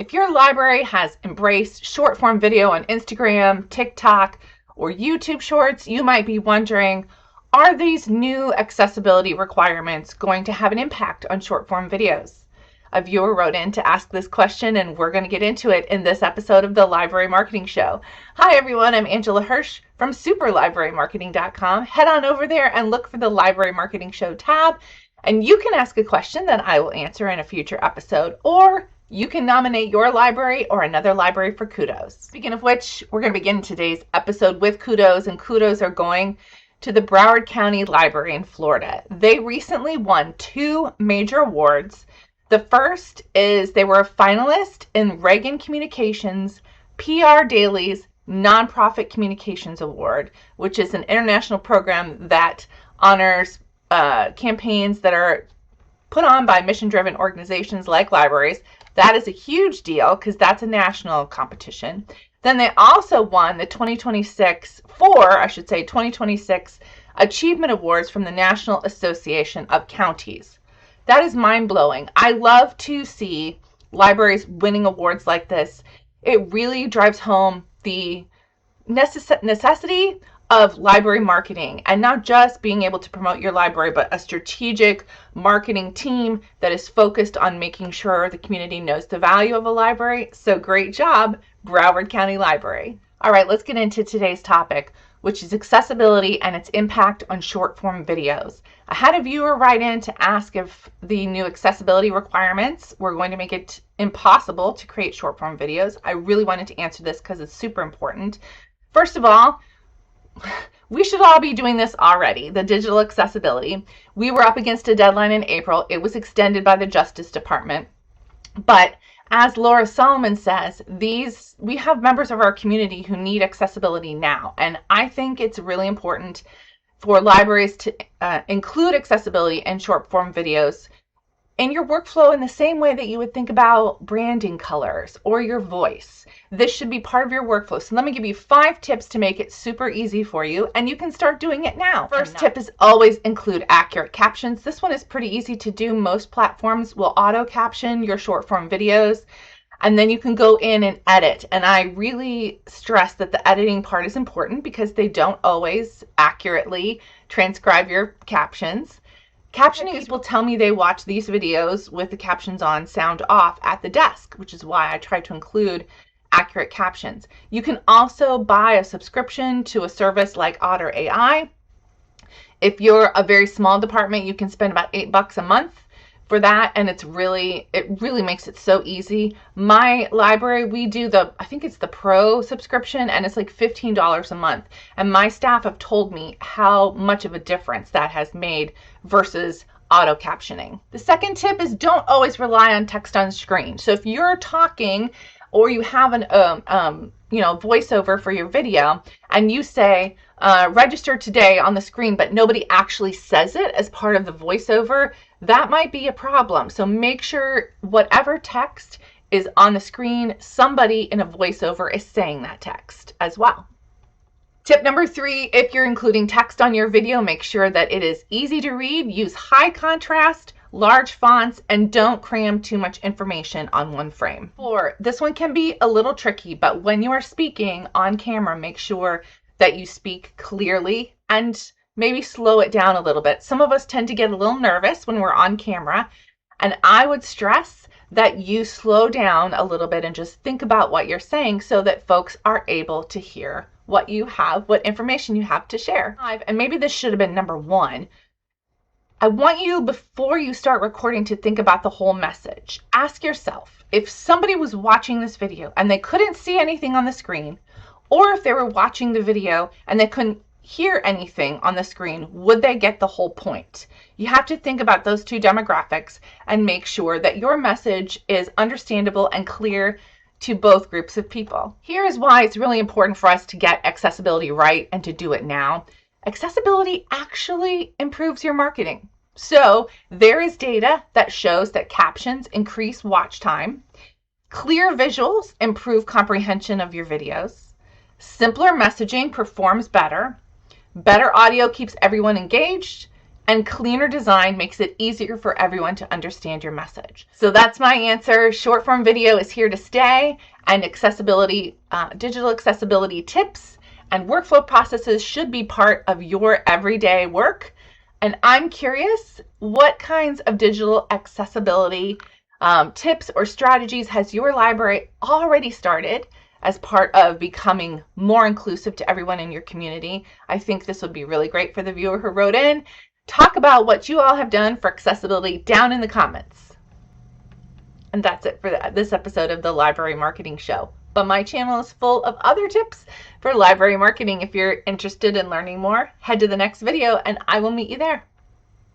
If your library has embraced short form video on Instagram, TikTok, or YouTube Shorts, you might be wondering, are these new accessibility requirements going to have an impact on short form videos? A viewer wrote in to ask this question, and we're going to get into it in this episode of the Library Marketing Show. Hi everyone, I'm Angela Hursh from superlibrarymarketing.com. Head on over there and look for the Library Marketing Show tab, and you can ask a question that I will answer in a future episode, or you can nominate your library or another library for kudos. Speaking of which, we're going to begin today's episode with kudos, and kudos are going to the Broward County Library in Florida. They recently won 2 major awards. The first is they were a finalist in Reagan Communications PR Daily's Nonprofit Communications Award, which is an international program that honors campaigns that are put on by mission-driven organizations like libraries. That is a huge deal because that's a national competition. Then they also won the 2026 Achievement Awards from the National Association of Counties. That is mind-blowing. I love to see libraries winning awards like this. It really drives home the necessity of library marketing, and not just being able to promote your library, but a strategic marketing team that is focused on making sure the community knows the value of a library. So great job, Broward County Library. All right, let's get into today's topic, which is accessibility and its impact on short form videos. I had a viewer write in to ask if the new accessibility requirements were going to make it impossible to create short form videos. I really wanted to answer this because it's super important. First of all, we should all be doing this already, the digital accessibility. We were up against a deadline in April. It was extended by the Justice Department. But as Laura Solomon says, we have members of our community who need accessibility now. And I think it's really important for libraries to include accessibility in short form videos in your workflow in the same way that you would think about branding colors or your voice. This should be part of your workflow. So let me give you 5 tips to make it super easy for you, and you can start doing it now. First tip is always include accurate captions. This one is pretty easy to do. Most platforms will auto caption your short form videos, and then you can go in and edit. And I really stress that the editing part is important because they don't always accurately transcribe your captions. Captioning people tell me they watch these videos with the captions on, sound off at the desk, which is why I try to include accurate captions. You can also buy a subscription to a service like Otter AI. If you're a very small department, you can spend about $8 a month for that, and it really makes it so easy. My library, we do I think it's the Pro subscription, and it's like $15 a month. And my staff have told me how much of a difference that has made versus auto captioning. The second tip is don't always rely on text on screen. So if you're talking or you have an voiceover for your video, and you say register today on the screen, but nobody actually says it as part of the voiceover, that might be a problem. So make sure whatever text is on the screen, somebody in a voiceover is saying that text as well. Tip number 3, if you're including text on your video, make sure that it is easy to read. Use high contrast, large fonts, and don't cram too much information on one frame. 4, this one can be a little tricky, but when you are speaking on camera, make sure that you speak clearly and maybe slow it down a little bit. Some of us tend to get a little nervous when we're on camera, and I would stress that you slow down a little bit and just think about what you're saying so that folks are able to hear what information you have to share. And maybe this should have been number 1. I want you, before you start recording, to think about the whole message. Ask yourself, if somebody was watching this video and they couldn't see anything on the screen, or if they were watching the video and they couldn't hear anything on the screen, would they get the whole point? You have to think about those 2 demographics and make sure that your message is understandable and clear to both groups of people. Here is why it's really important for us to get accessibility right and to do it now. Accessibility actually improves your marketing. So there is data that shows that captions increase watch time, clear visuals improve comprehension of your videos, simpler messaging performs better, better audio keeps everyone engaged, And cleaner design makes it easier for everyone to understand your message. So that's my answer. Short form video is here to stay, and accessibility, digital accessibility tips and workflow processes should be part of your everyday work. And I'm curious, what kinds of digital accessibility tips or strategies has your library already started as part of becoming more inclusive to everyone in your community? I think this would be really great for the viewer who wrote in. Talk about what you all have done for accessibility down in the comments. And that's it for this episode of the Library Marketing Show. But my channel is full of other tips for library marketing. If you're interested in learning more, head to the next video and I will meet you there.